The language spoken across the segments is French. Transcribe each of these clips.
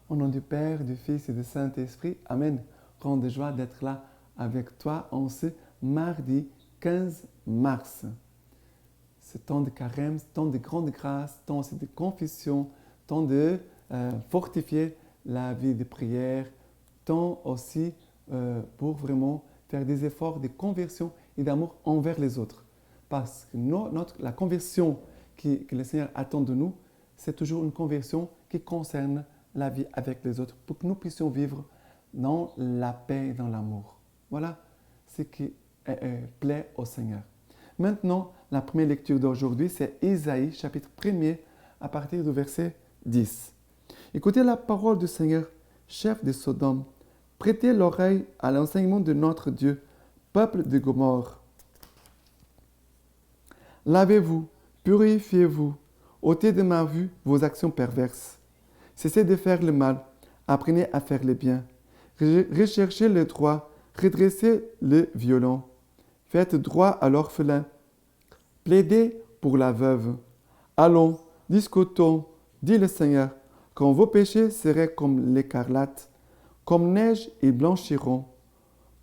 Au nom du Père, du Fils et du Saint-Esprit, Amen. Grande de joie d'être là avec toi en ce mardi 15 mars. Ce temps de carême, temps de grande grâce, temps aussi de confession, temps de fortifier la vie de prière, temps aussi pour vraiment faire des efforts de conversion et d'amour envers les autres. Parce que la conversion que le Seigneur attend de nous, c'est toujours une conversion qui concerne la vie avec les autres pour que nous puissions vivre dans la paix et dans l'amour. Voilà ce qui plaît au Seigneur. Maintenant, la première lecture d'aujourd'hui, c'est Isaïe, chapitre 1er, à partir du verset 10. Écoutez la parole du Seigneur, chef de Sodome. Prêtez l'oreille à l'enseignement de notre Dieu, peuple de Gomorrhe. Lavez-vous, purifiez-vous, ôtez de ma vue vos actions perverses. Cessez de faire le mal, apprenez à faire le bien. Recherchez le droit, redressez le violent. Faites droit à l'orphelin. Plaidez pour la veuve. Allons, discutons, dit le Seigneur, quand vos péchés seraient comme l'écarlate, comme neige ils blanchiront.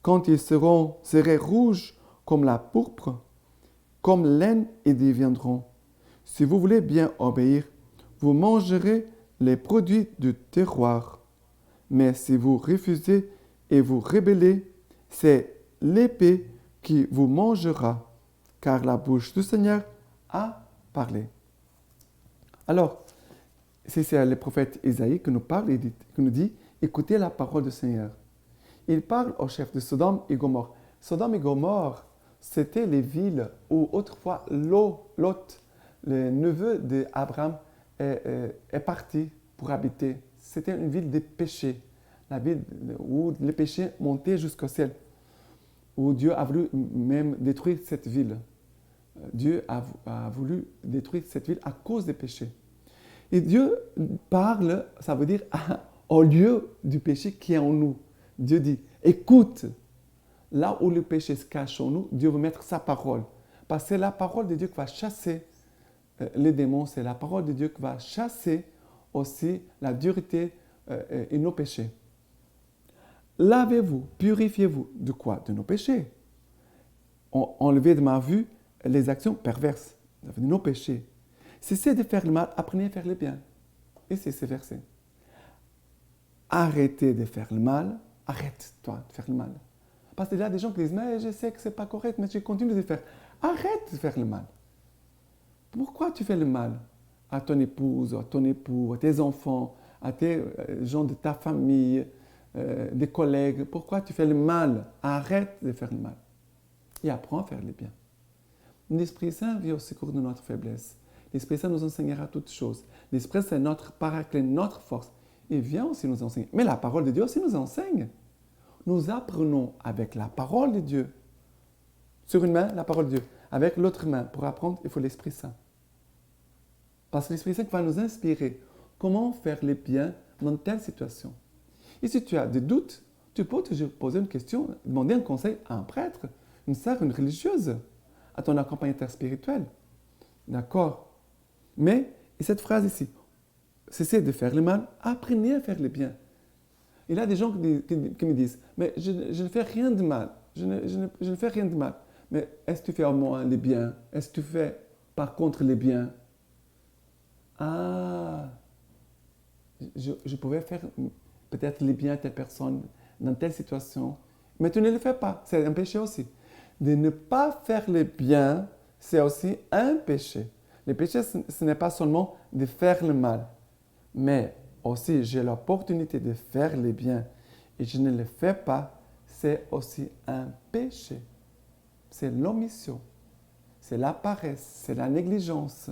Quand ils seraient rouges comme la pourpre, comme laine ils deviendront. Si vous voulez bien obéir, vous mangerez les produits du terroir. Mais si vous refusez et vous rébellez, c'est l'épée qui vous mangera, car la bouche du Seigneur a parlé. Alors, c'est le prophète Isaïe qui nous parle et qui nous dit, écoutez la parole du Seigneur. Il parle au chef de Sodome et Gomorrhe. Sodome et Gomorrhe, c'était les villes où autrefois Lot, le neveu d'Abraham, est parti pour habiter. C'était une ville de péché, la ville où les péchés montaient jusqu'au ciel, où Dieu a voulu même détruire cette ville. Dieu a voulu détruire cette ville à cause des péchés. Et Dieu parle, ça veut dire au lieu du péché qui est en nous. Dieu dit, écoute, là où le péché se cache en nous, Dieu veut mettre sa parole. Parce que c'est la parole de Dieu qui va chasser les démons, c'est la parole de Dieu qui va chasser aussi la dureté et nos péchés. Lavez-vous, purifiez-vous. De quoi? De nos péchés. Enlevez de ma vue les actions perverses, de nos péchés. Cessez de faire le mal, apprenez à faire le bien. Et c'est ce verset. Arrêtez de faire le mal, arrête-toi de faire le mal. Parce qu'il y a des gens qui disent, mais je sais que ce n'est pas correct, mais je continue de le faire. Arrête de faire le mal. Pourquoi tu fais le mal à ton épouse, à ton époux, à tes enfants, à tes gens de ta famille, des collègues? Pourquoi tu fais le mal? Arrête de faire le mal. Et apprends à faire le bien. L'Esprit Saint vient au secours de notre faiblesse. L'Esprit Saint nous enseignera toutes choses. L'Esprit Saint est notre paraclet, notre force. Il vient aussi nous enseigner. Mais la parole de Dieu aussi nous enseigne. Nous apprenons avec la parole de Dieu. Sur une main, la parole de Dieu. Avec l'autre main, pour apprendre, il faut l'Esprit Saint. Parce que l'Esprit Saint va nous inspirer comment faire le bien dans telle situation. Et si tu as des doutes, tu peux toujours poser une question, demander un conseil à un prêtre, une sœur, une religieuse, à ton accompagnateur spirituel. D'accord? Mais, et cette phrase ici, cessez de faire le mal, apprenez à faire le bien. Il y a des gens qui me disent, mais je ne fais rien de mal, je ne fais rien de mal. Mais est-ce que tu fais au moins le bien? Est-ce que tu fais par contre le bien? Ah, je pouvais faire peut-être le bien à telle personne dans telle situation, mais tu ne le fais pas, c'est un péché aussi. De ne pas faire le bien, c'est aussi un péché. Le péché, ce n'est pas seulement de faire le mal, mais aussi j'ai l'opportunité de faire le bien et je ne le fais pas, c'est aussi un péché. C'est l'omission, c'est la paresse, c'est la négligence,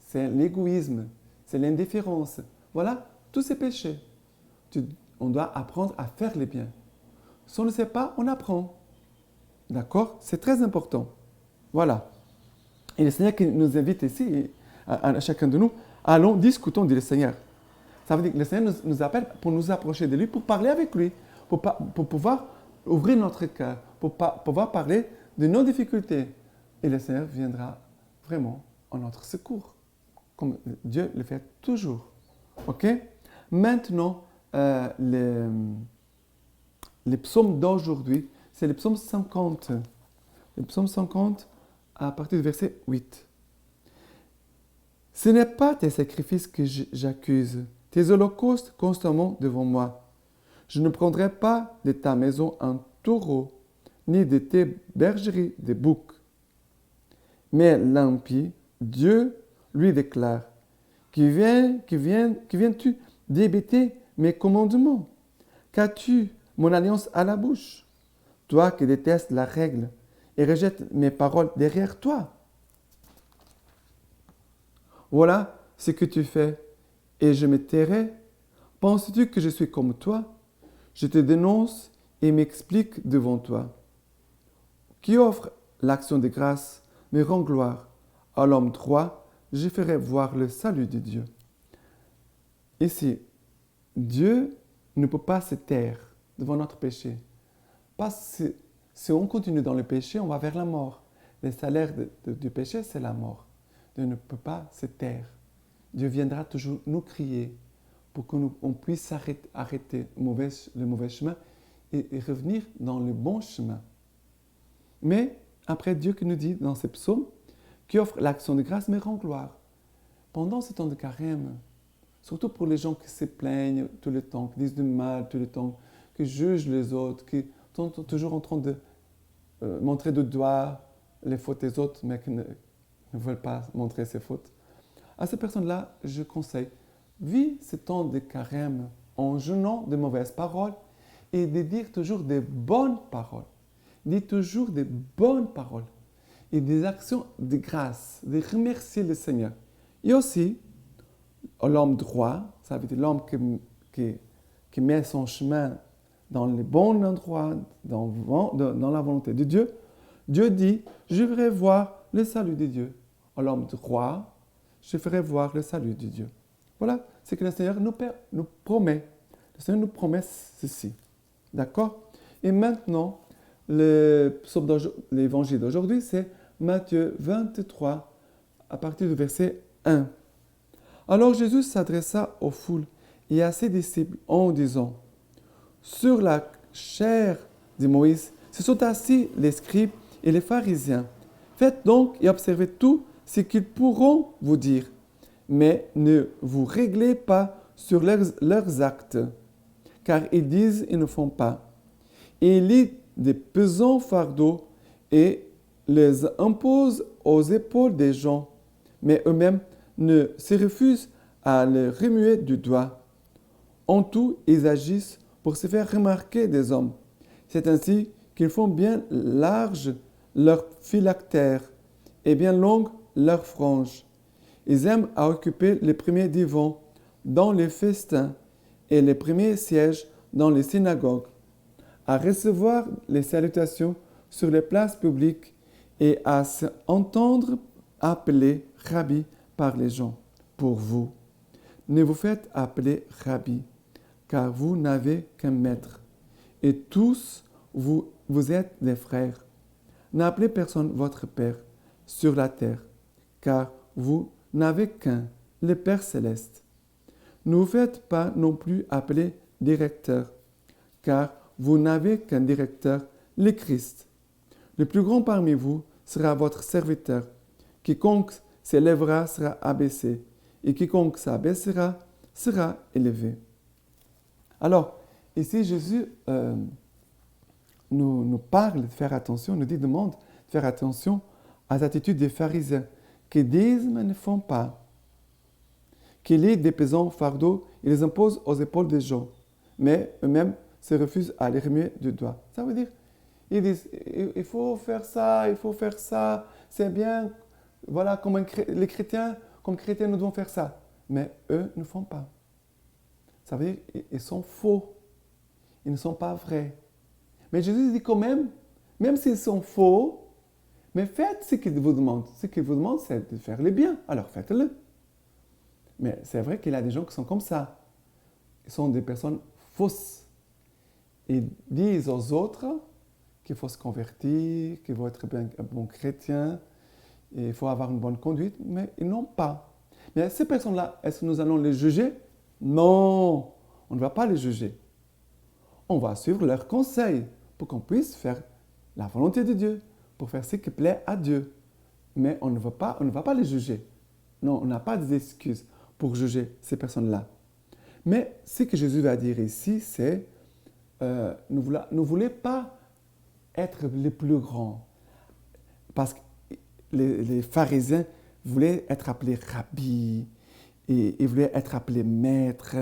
c'est l'égoïsme, c'est l'indifférence. Voilà, tous ces péchés. On doit apprendre à faire le bien. Si on ne sait pas, on apprend. D'accord? C'est très important. Voilà. Et le Seigneur qui nous invite ici, à chacun de nous, allons, discutons, dit le Seigneur. Ça veut dire que le Seigneur nous appelle pour nous approcher de lui, pour parler avec lui, pour pouvoir ouvrir notre cœur, pour pouvoir parler de nos difficultés. Et le Seigneur viendra vraiment en notre secours, comme Dieu le fait toujours. Ok? Maintenant, les psaumes d'aujourd'hui, c'est le psaume 50. Le psaume 50 à partir du verset 8. Ce n'est pas tes sacrifices que j'accuse, tes holocaustes constamment devant moi. Je ne prendrai pas de ta maison un taureau, ni de tes bergeries des boucs. Mais l'impie, Dieu lui déclare, qui viens-tu débiter mes commandements? Qu'as-tu mon alliance à la bouche? Toi qui détestes la règle et rejettes mes paroles derrière toi. Voilà ce que tu fais, et je me tairai. Penses-tu que je suis comme toi? Je te dénonce et m'explique devant toi. Qui offre l'action de grâce me rend gloire. À l'homme droit, je ferai voir le salut de Dieu. Ici, Dieu ne peut pas se taire devant notre péché. Parce que si on continue dans le péché, on va vers la mort. Le salaire du péché, c'est la mort. Dieu ne peut pas se taire. Dieu viendra toujours nous crier pour qu'on puisse arrêter le mauvais chemin et revenir dans le bon chemin. Mais après, Dieu qui nous dit dans ces psaumes, qui offre l'action de grâce me rend gloire. Pendant ce temps de carême, surtout pour les gens qui se plaignent tout le temps, qui disent du mal tout le temps, qui jugent les autres, qui sont toujours en train de montrer du doigt les fautes des autres, mais qui ne veulent pas montrer ses fautes. À ces personnes-là, je conseille, vis ce temps de carême en jeûnant de mauvaises paroles et de dire toujours des bonnes paroles. Dis toujours des bonnes paroles et des actions de grâce, de remercier le Seigneur. Et aussi, l'homme droit, ça veut dire l'homme qui met son chemin dans le bon endroit, dans la volonté de Dieu. Dieu dit, je ferai voir le salut de Dieu. L'homme droit, je ferai voir le salut de Dieu. Voilà ce que le Seigneur nous promet. Le Seigneur nous promet ceci. D'accord? Et maintenant, l'évangile d'aujourd'hui, c'est Matthieu 23, à partir du verset 1. Alors Jésus s'adressa aux foules et à ses disciples en disant, sur la chair de Moïse se sont assis les scribes et les pharisiens. Faites donc et observez tout ce qu'ils pourront vous dire, mais ne vous réglez pas sur leurs actes, car ils disent et ne font pas. Et ils lient des pesants fardeaux et les imposent aux épaules des gens, mais eux-mêmes ne se refusent à les remuer du doigt. En tout, ils agissent pour se faire remarquer des hommes. C'est ainsi qu'ils font bien large leur phylactère et bien longue leur frange. Ils aiment à occuper les premiers divans dans les festins et les premiers sièges dans les synagogues, à recevoir les salutations sur les places publiques et à s'entendre appeler Rabbi par les gens. Pour vous, ne vous faites appeler Rabbi, car vous n'avez qu'un maître, et tous vous êtes des frères. N'appelez personne votre Père sur la terre, car vous n'avez qu'un, le Père céleste. Ne vous faites pas non plus appeler directeur, car vous n'avez qu'un directeur, le Christ. Le plus grand parmi vous sera votre serviteur. Quiconque s'élèvera sera abaissé, et quiconque s'abaissera sera élevé. Alors, ici, Jésus nous parle de faire attention, nous demande de faire attention à l'attitude des pharisiens qui disent mais ne font pas, qui lient des pesants fardeaux et les imposent aux épaules des gens, mais eux-mêmes se refusent à les remuer du doigt. Ça veut dire, ils disent, il faut faire ça, c'est bien, voilà, comme les chrétiens, comme chrétiens, nous devons faire ça. Mais eux ne font pas. Ça veut dire, ils sont faux, ils ne sont pas vrais. Mais Jésus dit quand même s'ils sont faux, mais faites ce qu'il vous demande. Ce qu'il vous demande, c'est de faire le bien. Alors faites-le. Mais c'est vrai qu'il y a des gens qui sont comme ça. Ils sont des personnes fausses. Ils disent aux autres qu'il faut se convertir, qu'il faut être un bon chrétien, et il faut avoir une bonne conduite, mais ils n'ont pas. Mais ces personnes-là, est-ce que nous allons les juger? Non, on ne va pas les juger. On va suivre leurs conseils pour qu'on puisse faire la volonté de Dieu, pour faire ce qui plaît à Dieu. Mais on ne va pas les juger. Non, on n'a pas d'excuses pour juger ces personnes-là. Mais ce que Jésus va dire ici, c'est ne voulez pas être les plus grands. Parce que les pharisiens voulaient être appelés rabbis, et ils voulaient être appelés maîtres,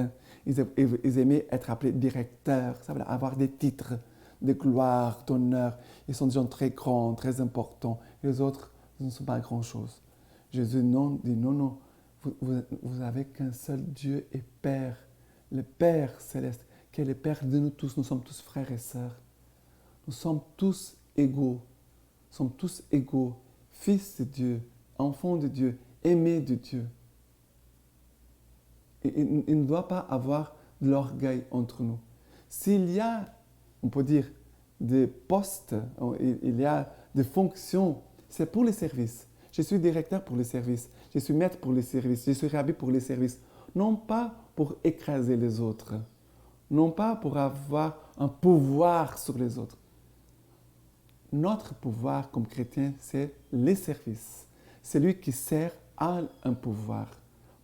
ils aimaient être appelés directeurs, ça veut dire avoir des titres de gloire, d'honneur. Ils sont des gens très grands, très importants. Et les autres ne sont pas grand-chose. Jésus dit non, vous avez qu'un seul Dieu et Père, le Père céleste, qui est le Père de nous tous. Nous sommes tous frères et sœurs. Nous sommes tous égaux. Nous sommes tous égaux, fils de Dieu, enfants de Dieu, aimés de Dieu. Et il ne doit pas avoir de l'orgueil entre nous. S'il y a, on peut dire, des postes, il y a des fonctions, c'est pour les services. Je suis directeur pour les services, je suis maître pour les services, je suis rabbi pour les services. Non pas pour écraser les autres, non pas pour avoir un pouvoir sur les autres. Notre pouvoir comme chrétien, c'est les services. Celui qui sert a un pouvoir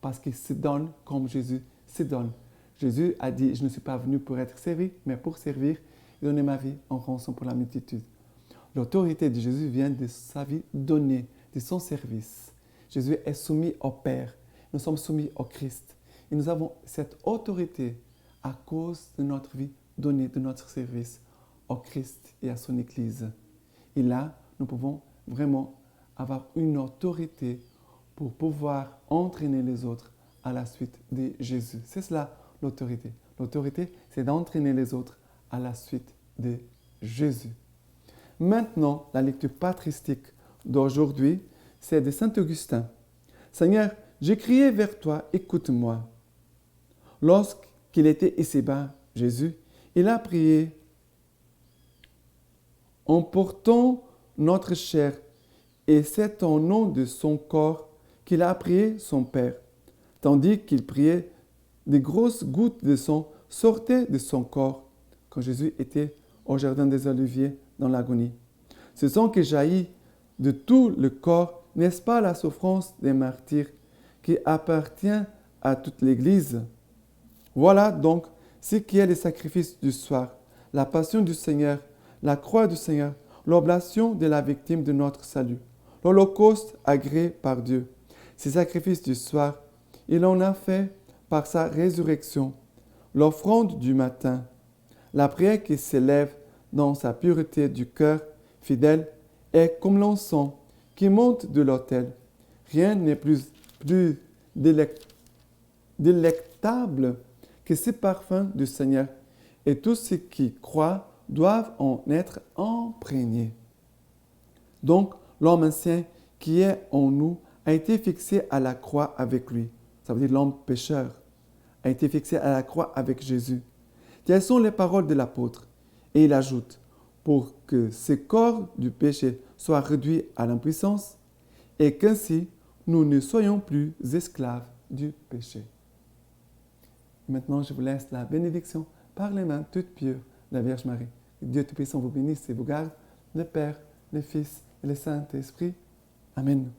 parce qu'il se donne comme Jésus se donne. Jésus a dit, je ne suis pas venu pour être servi, mais pour servir et donner ma vie en rançon pour la multitude. L'autorité de Jésus vient de sa vie donnée, de son service. Jésus est soumis au Père. Nous sommes soumis au Christ. Et nous avons cette autorité à cause de notre vie donnée, de notre service au Christ et à son Église. Et là, nous pouvons vraiment avoir une autorité pour pouvoir entraîner les autres à la suite de Jésus. C'est cela l'autorité. L'autorité, c'est d'entraîner les autres à la suite de Jésus. Maintenant, la lecture patristique d'aujourd'hui, c'est de Saint Augustin. Seigneur, j'ai crié vers toi, écoute-moi. Lorsqu'il était ici-bas, Jésus, il a prié en portant notre chair, et c'est au nom de son corps qu'il a prié son Père. Tandis qu'il priait, des grosses gouttes de sang sortaient de son corps quand Jésus était au jardin des Oliviers dans l'agonie. Ce sang qui jaillit de tout le corps, n'est-ce pas la souffrance des martyrs qui appartient à toute l'Église? Voilà donc ce qui est le sacrifice du soir, la passion du Seigneur, la croix du Seigneur, l'oblation de la victime de notre salut, l'holocauste agréé par Dieu. Ces sacrifices du soir, il en a fait par sa résurrection, l'offrande du matin, la prière qui s'élève dans sa pureté du cœur fidèle est comme l'encens qui monte de l'autel. Rien n'est plus délectable que ce parfum du Seigneur, et tous ceux qui croient doivent en être imprégnés. Donc, l'homme ancien qui est en nous a été fixé à la croix avec lui. Ça veut dire l'homme pécheur a été fixé à la croix avec Jésus. Telles sont les paroles de l'apôtre. Et il ajoute, pour que ce corps du péché soit réduit à l'impuissance et qu'ainsi nous ne soyons plus esclaves du péché. Maintenant, je vous laisse la bénédiction par les mains toutes pures de la Vierge Marie. Que Dieu Tout-Puissant vous bénisse et vous garde, le Père, le Fils et le Saint-Esprit. Amen.